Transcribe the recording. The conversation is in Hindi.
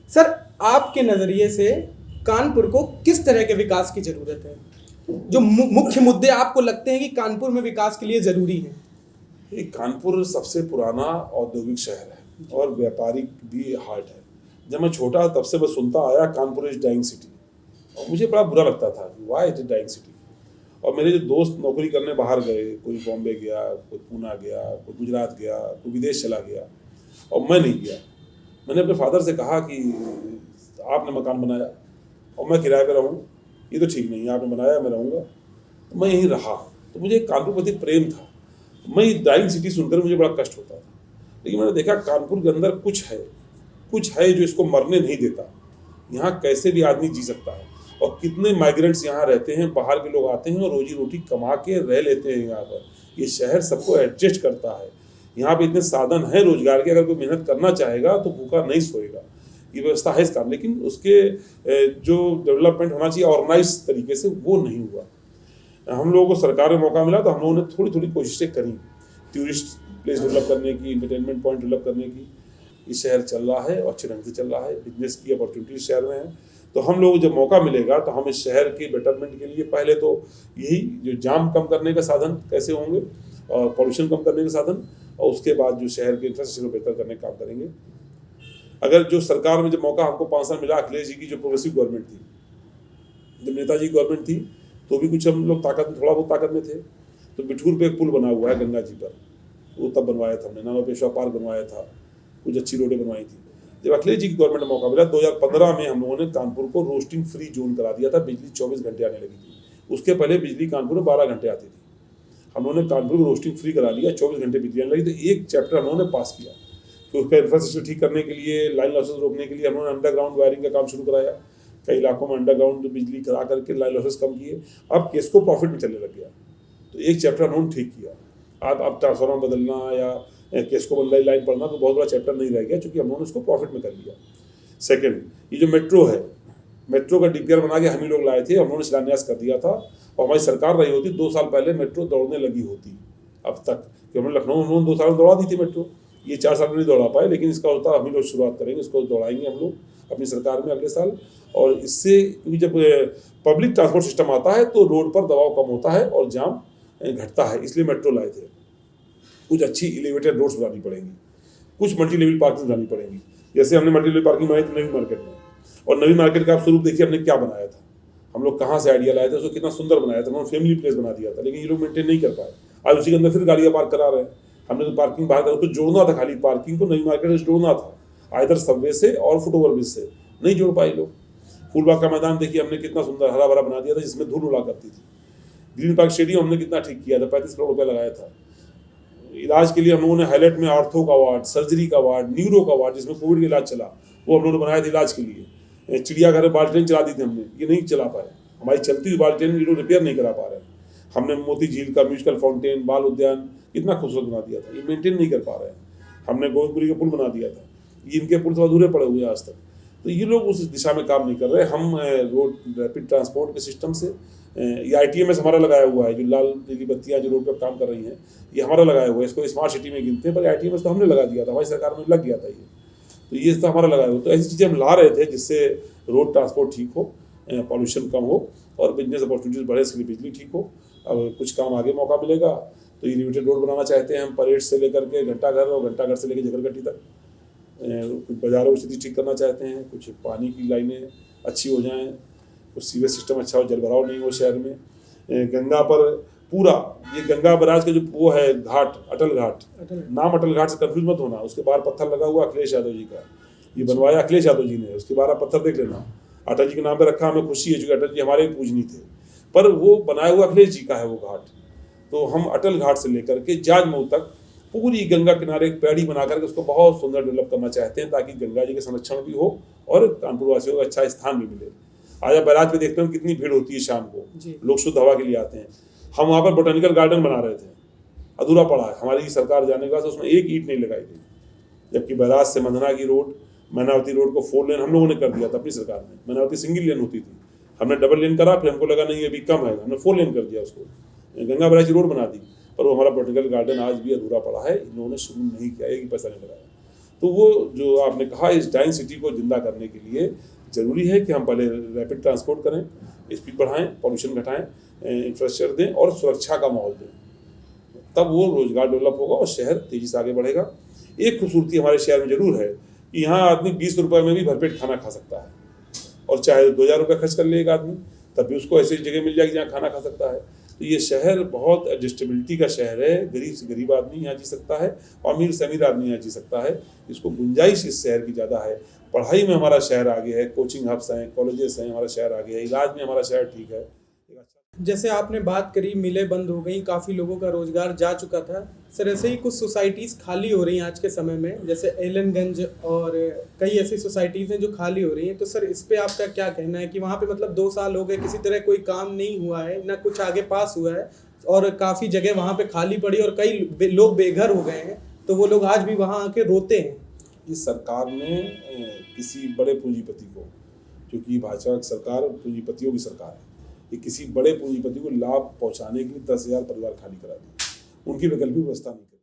सर, आपके नज़रिए से कानपुर को किस तरह के विकास की ज़रूरत है? जो मुख्य मुद्दे आपको लगते हैं कि कानपुर में विकास के लिए ज़रूरी हैं? ये कानपुर सबसे पुराना औद्योगिक शहर है और व्यापारिक भी हार्ट है। जब मैं छोटा तब से मैं सुनता आया कानपुर इज डाइंग सिटी, और मुझे बड़ा बुरा लगता था कि why it is dying city. और मेरे जो दोस्त नौकरी करने बाहर गए, कोई बॉम्बे गया, कोई पूना गया, कोई गुजरात गया, कोई विदेश चला गया, और मैं नहीं गया। मैंने अपने फादर से कहा कि आपने मकान बनाया और मैं किराए पे रहूँ, ये तो ठीक नहीं है, आपने बनाया मैं रहूँगा। तो मैं यहीं रहा, तो मुझे कानपुर प्रति प्रेम था। मैं डाइंग सिटी सुनकर मुझे बड़ा कष्ट होता था, लेकिन मैंने देखा कानपुर के अंदर कुछ है जो इसको मरने नहीं देता। यहाँ कैसे भी आदमी जी सकता है, और कितने माइग्रेंट्स यहाँ रहते हैं, बाहर के लोग आते हैं और रोजी रोटी कमा के रह लेते हैं यहाँ पर। ये शहर सबको एडजस्ट करता है। यहाँ पे इतने साधन हैं रोजगार के, अगर कोई मेहनत करना चाहेगा तो भूखा नहीं सोएगा, ये व्यवस्था है इस काम। लेकिन उसके जो डेवलपमेंट होना चाहिए ऑर्गेनाइज तरीके से, वो नहीं हुआ। हम लोगों को सरकार में मौका मिला तो हम लोगों ने थोड़ी थोड़ी कोशिशें करी, टूरिस्ट प्लेस डेवलप करने की, एंटरटेनमेंट पॉइंट डेवलप करने की। ये शहर चल रहा है और अच्छे ढंग से चल रहा है, बिजनेस की अपॉर्चुनिटी शहर में है। तो हम लोग जब मौका मिलेगा तो हम इस शहर के बेटरमेंट के लिए पहले तो यही जो जाम कम करने का साधन कैसे होंगे, और पॉल्यूशन कम करने के साधन, और उसके बाद जो शहर के इंफ्रास्ट्रक्चर को बेहतर करने का काम करेंगे। अगर जो सरकार में जब मौका हमको 5 साल मिला, अखिलेश जी की जो प्रोग्रेसिव गवर्नमेंट थी, जब नेताजी की गवर्नमेंट थी, तो भी कुछ हम लोग थोड़ा बहुत ताकत में थे। तो बिठूर पे एक पुल बना हुआ है गंगा जी पर, वो तब बनवाया था हमने। नामा पेशवा पार्क बनवाया था, कुछ अच्छी रोडें बनवाई थी। जब अखिलेश जी की गवर्नमेंट में मौका मिला 2015 में, हम लोगों ने कानपुर को रोस्टिंग फ्री जोन करा दिया था। बिजली 24 घंटे आने लगी थी। उसके पहले बिजली कानपुर में 12 घंटे आती थी। हम लोगों ने कानपुर को रोस्टिंग फ्री करा दिया, 24 घंटे बिजली आने लगी। तो एक चैप्टर हम लोगों ने पास किया। तो उसका इंफ्रास्ट्रक्चर ठीक करने के लिए, लाइन लॉसेस रोकने के लिए हम लोगों ने अंडरग्राउंड वायरिंग का काम शुरू कराया। कई इलाकों में अंडरग्राउंड बिजली करा करके लाइन लॉसेस कम किए। अब केस को प्रॉफिट में चलने लग गया, तो एक चैप्टर हम लोगों ने ठीक किया। अब ट्रांसफार्मर बदलना या केस को बदलाई लाइन पड़ना तो बहुत बड़ा चैप्टर नहीं रह गया, क्योंकि हम लोगों ने उसको प्रॉफिट में कर लिया। सेकंड, ये जो मेट्रो है, मेट्रो का डीपीआर बना के हम ही लोग लाए थे, हम लोगों ने शिलान्यास कर दिया था। और हमारी सरकार रही होती 2 साल पहले मेट्रो दौड़ने लगी होती अब तक, कि हमने लखनऊ में 2 साल में दौड़ा दी थी मेट्रो। ये 4 साल में नहीं दौड़ा पाए, लेकिन इसका होता हम ही लोग शुरुआत करेंगे, इसको दौड़ाएंगे हम लोग अपनी सरकार में अगले साल। और इससे, क्योंकि जब पब्लिक ट्रांसपोर्ट सिस्टम आता है तो रोड पर दबाव कम होता है और जाम घटता है, इसलिए मेट्रो लाए थे। कुछ अच्छी एलिवेटेड रोड्स बनानी पड़ेंगी, कुछ मल्टी लेवल पार्किंग बनानी पड़ेंगी। जैसे हमने मल्टी लेवल पार्किंग बनाई थी नवी मार्केट में, और नवी मार्केट का आप स्वरूप देखिए हमने क्या बनाया था। हम लोग कहाँ से आइडिया लाए थे, उसको कितना सुंदर बनाया था, उन्होंने फैमिली प्लेस बना दिया था, लेकिन ये लोग मेंटेन नहीं कर पाए। आज उसी के अंदर फिर गाड़ियाँ पार्क करा रहे हैं। हमने तो पार्किंग बाहर कर, उसको जोड़ना था, खाली पार्किंग को नई मार्केट से जोड़ना था, आइदर सबवे से और फुट ओवर ब्रिज से, नहीं जोड़ पाए लोग। फूलबाग का मैदान देखिए हमने कितना सुंदर हरा भरा बना दिया था, जिसमें धूल उड़ा करती थी। ग्रीन पार्क स्टेडियम हमने कितना ठीक किया था, 35 करोड़ रुपये लगाया था। इलाज के लिए हम लोगों ने हाईलाइट में ऑर्थो का वार्ड, सर्जरी का वार्ड, न्यूरो का वार्ड, जिसमें कोविड का इलाज चला, वो हम लोगों ने बनाया था इलाज के लिए। चिड़ियाघर में बाल ट्रेन चला दी थी हमने, ये नहीं चला पाए। हमारी चलती हुई बाल ट्रेन ये लोग रिपेयर नहीं करा पा रहे हैं। हमने मोती झील का म्यूजिकल फाउंटेन, बाल उद्यान कितना खूबसूरत बना दिया था, ये मेंटेन नहीं कर पा रहे हैं। हमने गोविंदपुरी का पुल बना दिया था, ये इनके पुल तो अधूरे पड़े हुए हैं आज तक। तो ये लोग उस दिशा में काम नहीं कर रहे। हम रोड रैपिड ट्रांसपोर्ट के सिस्टम से, ये ITMS हमारा लगाया हुआ है, जो लाल नीली बत्तियाँ जो रोड पर काम कर रही हैं, ये हमारा लगाया हुआ है। इसको स्मार्ट सिटी में गिनते हैं, पर ITMS तो हमने लगा दिया था, हमारी सरकार में लग गया था ये। तो ये तो हमारा लगाया हुआ। तो ऐसी चीज़ें हम ला रहे थे जिससे रोड ट्रांसपोर्ट ठीक हो, पॉल्यूशन कम हो और बिजनेस अपॉर्चुनिटीज बढ़े, इसके लिए बिजली ठीक हो। अब कुछ काम आगे मौका मिलेगा तो ये लिमिटेड रोड बनाना चाहते हैं हम, परेड से लेकर के घंटाघर और घंटाघर से लेकर झगरगट्टी तक। कुछ बाजारों की स्थिति ठीक करना चाहते हैं, कुछ पानी की लाइनें अच्छी हो जाएं, कुछ सीवेज सिस्टम अच्छा हो, जलभराव नहीं हो शहर में। गंगा पर पूरा ये गंगा बराज का जो वो है घाट, अटल घाट, नाम अटल घाट से कंफ्यूज मत होना, उसके बाहर पत्थर लगा हुआ अखिलेश यादव जी का, ये बनवाया अखिलेश यादव जी ने, उसके बाहर पत्थर देख लेना। अटल जी के नाम पे रखा, हमें खुशी है, क्योंकि अटल जी हमारे पूजनी थे, पर वो बनाया हुआ अखिलेश जी का है वो घाट। तो हम अटल घाट से लेकर के जाजमऊ तक पूरी गंगा किनारे एक पैड़ी बना करके उसको बहुत सुंदर डेवलप करना चाहते हैं, ताकि गंगा जी का संरक्षण भी हो और कानपुर वासियों को अच्छा स्थान भी मिले। आज आप बैराज पे देखते हैं कितनी भीड़ होती है शाम को, लोग शुद्ध हवा के लिए आते हैं। हम वहाँ पर बोटेनिकल गार्डन बना रहे थे, अधूरा पड़ा है, हमारी सरकार जाने के बाद उसमें एक ईंट नहीं लगाई गई। जबकि बैराज से मंधना की रोड, मैनावती रोड को 4 लेन हम लोगों ने कर दिया था अपनी सरकार में। मैनावती सिंगल लेन होती थी, हमने डबल लेन करा, फिर हमको लगा नहीं अभी कम है, हमने 4 लेन कर दिया उसको, गंगा बैराज की रोड बना दी। पर वो हमारा बोटेनिकल गार्डन आज भी अधूरा पड़ा है, इन लोगों ने शुरू नहीं किया, एक ही पैसा नहीं लगाया। तो वो जो आपने कहा, इस डाइंग सिटी को जिंदा करने के लिए ज़रूरी है कि हम पहले रैपिड ट्रांसपोर्ट करें, स्पीड बढ़ाएं, पॉल्यूशन घटाएं, इंफ्रास्ट्रक्चर दें और सुरक्षा का माहौल दें, तब वो रोजगार डेवलप होगा और शहर तेज़ी से आगे बढ़ेगा। एक खूबसूरती हमारे शहर में ज़रूर है कि यहाँ आदमी 20 रुपये में भी भरपेट खाना खा सकता है, और चाहे 2000 रुपये खर्च कर ले एक आदमी, तब भी उसको ऐसी जगह मिल जाएगी जहाँ खाना खा सकता है। तो ये शहर बहुत एडजस्टेबिलिटी का शहर है, गरीब से गरीब आदमी यहाँ जी सकता है और अमीर से अमीर आदमी यहाँ जी सकता है। इसको गुंजाइश इस शहर की ज़्यादा है। पढ़ाई में हमारा शहर आगे है, कोचिंग हब्स हैं, कॉलेजेस हैं, हमारा शहर आगे है, इलाज में हमारा शहर ठीक है। जैसे आपने बात करी, मिलें बंद हो गई, काफ़ी लोगों का रोजगार जा चुका था सर, ऐसे ही कुछ सोसाइटीज़ खाली हो रही हैं आज के समय में, जैसे एलनगंज और कई ऐसी सोसाइटीज़ हैं जो खाली हो रही हैं। तो सर इस पे आपका क्या कहना है कि वहाँ पे मतलब 2 साल हो गए, किसी तरह कोई काम नहीं हुआ है, ना कुछ आगे पास हुआ है, और काफ़ी जगह वहाँ पे खाली पड़ी और कई लोग बेघर हो गए हैं, तो वो लोग आज भी वहाँ आके रोते हैं। इस सरकार ने किसी बड़े पूंजीपति को, क्योंकि भाजपा की सरकार पूंजीपतियों की सरकार है, ये किसी बड़े पूंजीपति को लाभ पहुंचाने के लिए 10,000 परिवार खाली करा दिए, उनकी वैकल्पिक व्यवस्था नहीं करी।